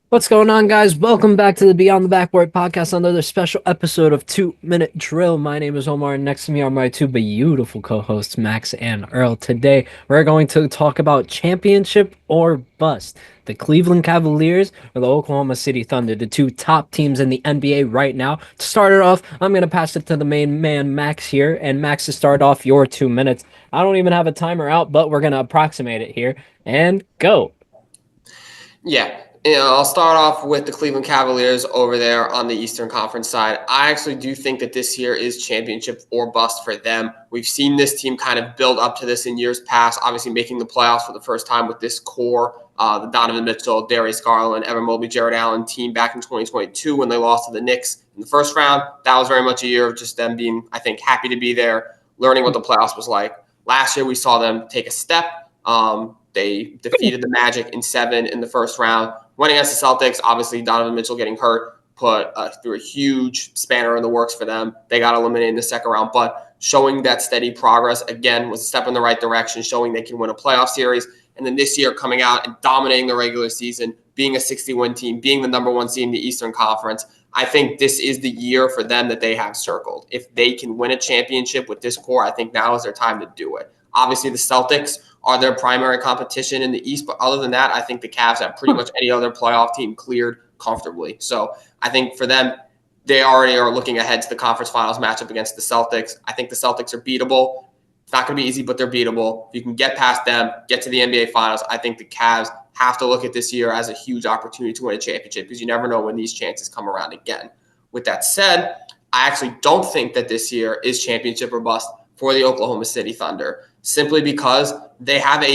What's going on, guys? Welcome back to the Beyond the Backboard Podcast, another special episode of 2 Minute Drill. My name is Omar, and next to me are my two beautiful co-hosts, Max and Earl. Today, we're going to talk about championship or bust. The Cleveland Cavaliers or the Oklahoma City Thunder, the two top teams in the NBA right now. To start it off, I'm going to pass it to the main man, Max, here. And Max, to start off your 2 minutes. I don't even have a timer out, but we're going to approximate it here. And go. Yeah, I'll start off with the Cleveland Cavaliers over there on the Eastern Conference side. I actually do think that this year is championship or bust for them. We've seen this team kind of build up to this in years past, obviously making the playoffs for the first time with this core, the Donovan Mitchell, Darius Garland, Evan Mobley, Jared Allen team back in 2022 when they lost to the Knicks in the first round. That was very much a year of just them being, I think, happy to be there, learning what the playoffs was like. Last year, we saw them take a step. They defeated the Magic in 7 in the first round. Went against the Celtics. Obviously, Donovan Mitchell getting hurt put through a huge spanner in the works for them. They got eliminated in the second round, but showing that steady progress, again, was a step in the right direction, showing they can win a playoff series. And then this year coming out and dominating the regular season, being a 60-win team, being the number one seed in the Eastern Conference, I think this is the year for them that they have circled. If they can win a championship with this core, I think now is their time to do it. Obviously, the Celtics are their primary competition in the East. But other than that, I think the Cavs have pretty much any other playoff team cleared comfortably. So I think for them, they already are looking ahead to the conference finals matchup against the Celtics. I think the Celtics are beatable. It's not going to be easy, but they're beatable. If you can get past them, get to the NBA finals, I think the Cavs have to look at this year as a huge opportunity to win a championship because you never know when these chances come around again. With that said, I actually don't think that this year is championship or bust for the Oklahoma City Thunder, simply because they have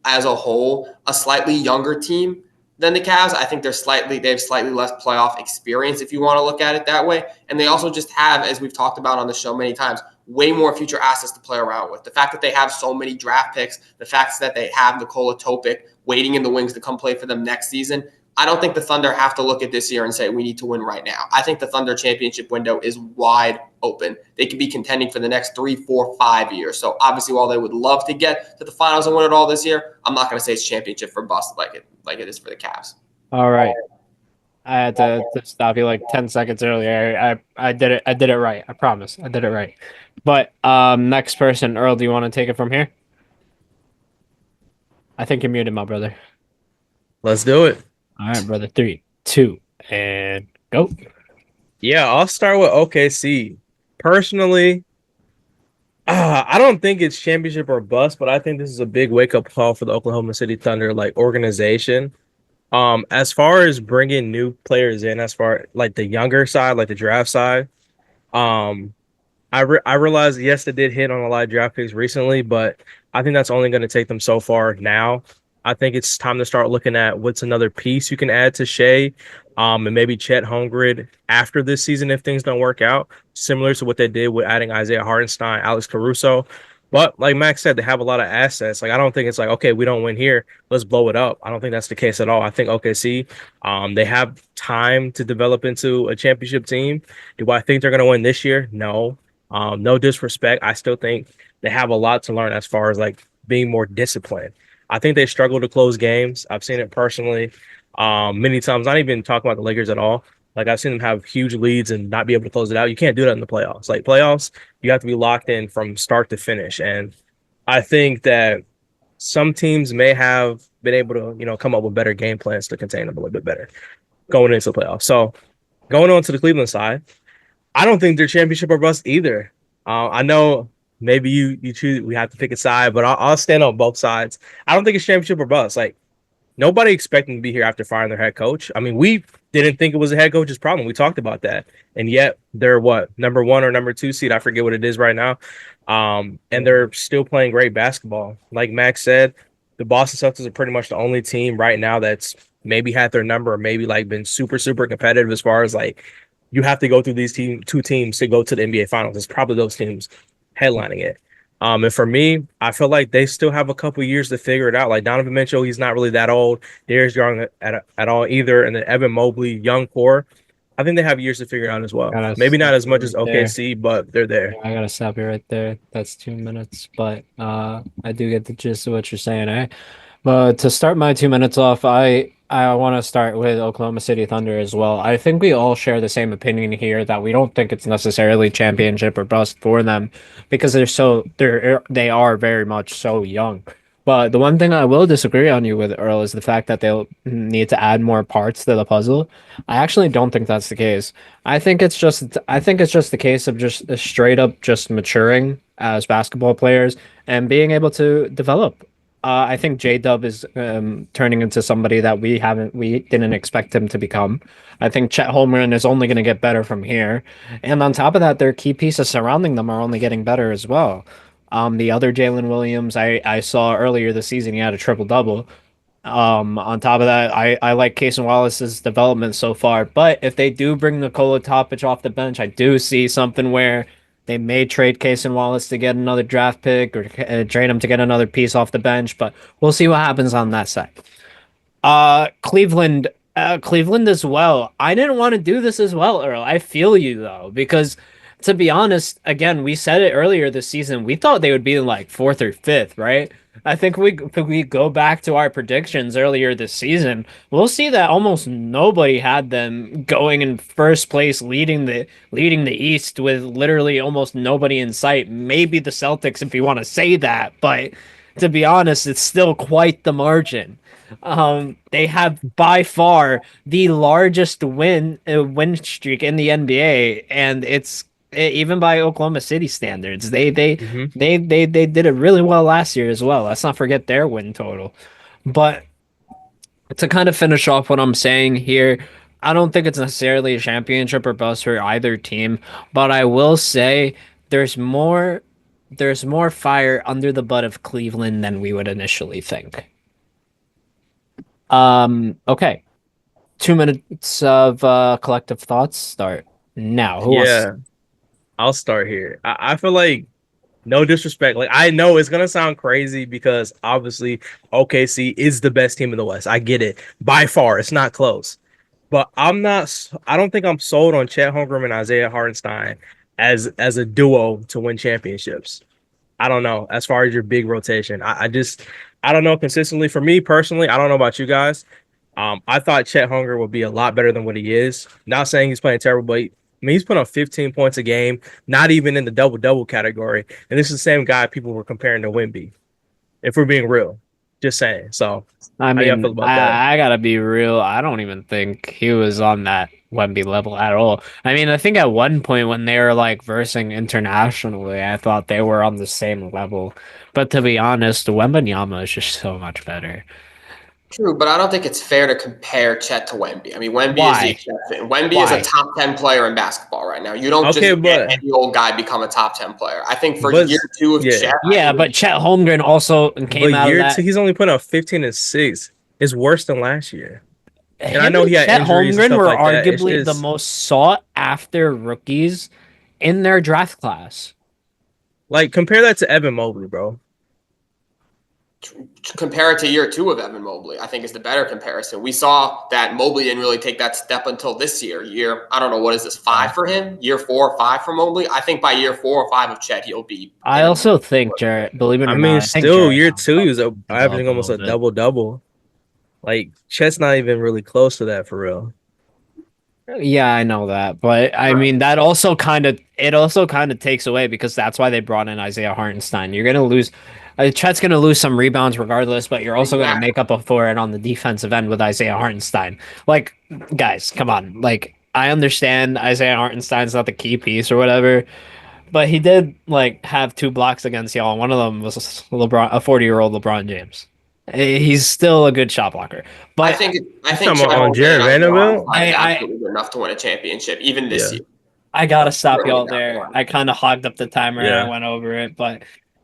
as a whole, a slightly younger team than the Cavs. I think they have slightly less playoff experience, if you want to look at it that way. And they also just have, as we've talked about on the show many times, way more future assets to play around with. The fact that they have so many draft picks, the fact that they have Nikola Topic waiting in the wings to come play for them next season, I don't think the Thunder have to look at this year and say, we need to win right now. I think the Thunder championship window is wide open. They could be contending for the next 3, 4, 5 years. So obviously, while they would love to get to the finals and win it all this year, I'm not going to say it's championship for bust like it is for the Cavs. All right. I had to stop you like 10 seconds earlier. I did it. I did it right. I promise. I did it right. But next person, Earl, do you want to take it from here? I think you're muted, my brother. Let's do it. All right, brother. 3, 2, and go. Yeah, I'll start with OKC. Personally, I don't think it's championship or bust, but I think this is a big wake-up call for the Oklahoma City Thunder organization. As far as bringing new players in, as far like the younger side, like the draft side, I realized, yes, they did hit on a lot of draft picks recently, but I think that's only going to take them so far now. I think it's time to start looking at what's another piece you can add to Shea, and maybe Chet Holmgren after this season if things don't work out, similar to what they did with adding Isaiah Hartenstein, Alex Caruso. But like Max said, they have a lot of assets. Like I don't think it's like, okay, we don't win here, let's blow it up. I don't think that's the case at all. I think OKC, they have time to develop into a championship team. Do I think they're going to win this year? No. No disrespect. I still think they have a lot to learn as far as like being more disciplined. I think they struggle to close games. I've seen it personally many times. Not even talking about the Lakers at all. Like I've seen them have huge leads and not be able to close it out. You can't do that in the playoffs. Like playoffs, you have to be locked in from start to finish. And I think that some teams may have been able to, come up with better game plans to contain them a little bit better going into the playoffs. So going on to the Cleveland side, I don't think they're championship or bust either. I know maybe you choose, we have to pick a side, but I'll stand on both sides. I don't think it's championship or bust. Like nobody expecting to be here after firing their head coach. I mean, we didn't think it was a head coach's problem. We talked about that. And yet they're number 1 or number 2 seed. I forget what it is right now. And they're still playing great basketball. Like Max said, the Boston Celtics are pretty much the only team right now that's maybe had their number or maybe like been super, super competitive as far as like you have to go through these two teams to go to the NBA finals. It's probably those teams headlining it. And for me, I feel like they still have a couple years to figure it out. Like Donovan Mitchell, he's not really that old. Darius Young at all either. And then Evan Mobley, young core. I think they have years to figure it out as well. Maybe not as much as OKC, but they're there. Yeah, I gotta stop you right there. That's 2 minutes, but I do get the gist of what you're saying, eh? But to start my 2 minutes off, I I want to start with Oklahoma City Thunder as well. I think we all share the same opinion here that we don't think it's necessarily championship or bust for them because they are very much so young. But the one thing I will disagree on you with, Earl, is the fact that they'll need to add more parts to the puzzle. I actually don't think that's the case. I think it's just the case of just straight up just maturing as basketball players and being able to develop. I think J Dub is turning into somebody that we didn't expect him to become. I think Chet Holmgren is only going to get better from here, and on top of that, their key pieces surrounding them are only getting better as well. The other Jalen Williams I saw earlier this season, he had a triple double. On top of that, I like Cason Wallace's development so far. But if they do bring Nikola Topic off the bench, I do see something where they may trade Cason Wallace to get another draft pick or trade him to get another piece off the bench. But we'll see what happens on that side. Cleveland as well. I didn't want to do this as well, Earl. I feel you though, because to be honest, again, we said it earlier this season. We thought they would be in like fourth or fifth, right? I think if we go back to our predictions earlier this season, we'll see that almost nobody had them going in first place, leading the East with literally almost nobody in sight. Maybe the Celtics, if you want to say that, but to be honest, it's still quite the margin. They have by far the largest win streak in the NBA, and it's even by Oklahoma City standards. They did it really well last year as well. Let's not forget their win total. But to kind of finish off what I'm saying here, I don't think it's necessarily a championship or bust for either team, but I will say there's more there's more fire under the butt of Cleveland than we would initially think. Okay. 2 minutes of collective thoughts start now. Who wants Yeah, I'll start here. I feel like no disrespect. Like I know it's gonna sound crazy because obviously OKC is the best team in the West. I get it. By far, it's not close. But I don't think I'm sold on Chet Holmgren and Isaiah Hartenstein as a duo to win championships. I don't know. As far as your big rotation, I don't know consistently. For me personally, I don't know about you guys. I thought Chet Holmgren would be a lot better than what he is. Not saying he's playing terrible, but he's putting up 15 points a game, not even in the double-double category. And this is the same guy people were comparing to Wemby, if we're being real. Just saying. So, I how do y'all mean, feel about that? I gotta be real. I don't even think he was on that Wemby level at all. I mean, I think at one point when they were like versing internationally, I thought they were on the same level. But to be honest, Wembanyama is just so much better. True, but I don't think it's fair to compare Chet to Wemby. I mean, Wemby is the Why? exception. Wemby is a Why? top 10 player in basketball right now. You don't Okay, just get but any old guy become a top 10 player. I think for but year two of yeah, Chet, Yeah, but Chet Holmgren also but came out of year two, that. he's only putting up 15 and 6. It's worse than last year. And I Him know and he had Chet injuries and Holmgren stuff were like that. It's arguably the just most sought after rookies in their draft class. like compare that to Evan Mobley, bro. compare it to year two of Evan Mobley, I think is the better comparison. We saw that Mobley didn't really take that step until this year. I don't know, what is this, 5 for him? Year 4 or 5 for Mobley? I think by year 4 or 5 of Chet, he'll be. I also think Jarrett, believe it I or mean, not, I think still Jarrett year Allen two, he was developed averaging a almost little a bit. double. Like Chet's not even really close to that for real. Yeah, I know that, but I mean that also kind of takes away because that's why they brought in Isaiah Hartenstein. You're gonna lose, Chet's gonna lose some rebounds regardless, but you're also gonna Exactly. make up for it on the defensive end with Isaiah Hartenstein. Like, guys, come on. Like, I understand Isaiah Hartenstein's not the key piece or whatever, but he did like have 2 blocks against y'all. And one of them was LeBron, a 40-year-old LeBron James. He's still a good shot blocker, I but think I You think talking Chet about on Holmgren and Jared Isaiah Vanderbilt? Hartenstein is I absolutely good enough to win a championship, even this Yeah, year. I gotta stop Certainly y'all not there. one. I kind of hogged up the timer and I yeah. went over it, but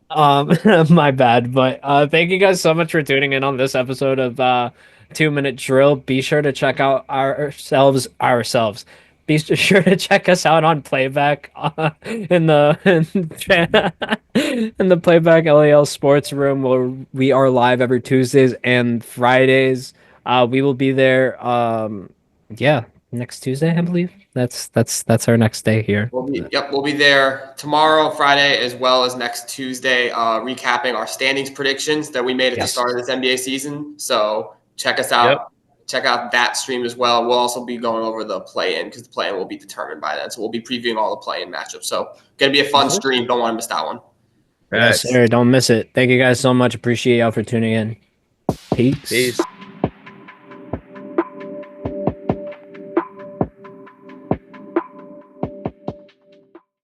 my bad. But thank you guys so much for tuning in on this episode of 2 Minute Drill. Be sure to check out ourselves. Be sure to check us out on playback in the in the playback LAL Sports Room where we are live every Tuesdays and Fridays. We will be there. Yeah, next Tuesday, I believe. That's our next day here. We'll be there tomorrow, Friday, as well as next Tuesday, recapping our standings predictions that we made at the Yes. start of this NBA season. So check us Yep. out check out that stream as well. We'll also be going over the play-in because the play-in will be determined by then. So we'll be previewing all the play-in matchups. So going to be a fun stream. Don't want to miss that one. Yes, sir. Don't miss it. Thank you guys so much. Appreciate y'all for tuning in. Peace.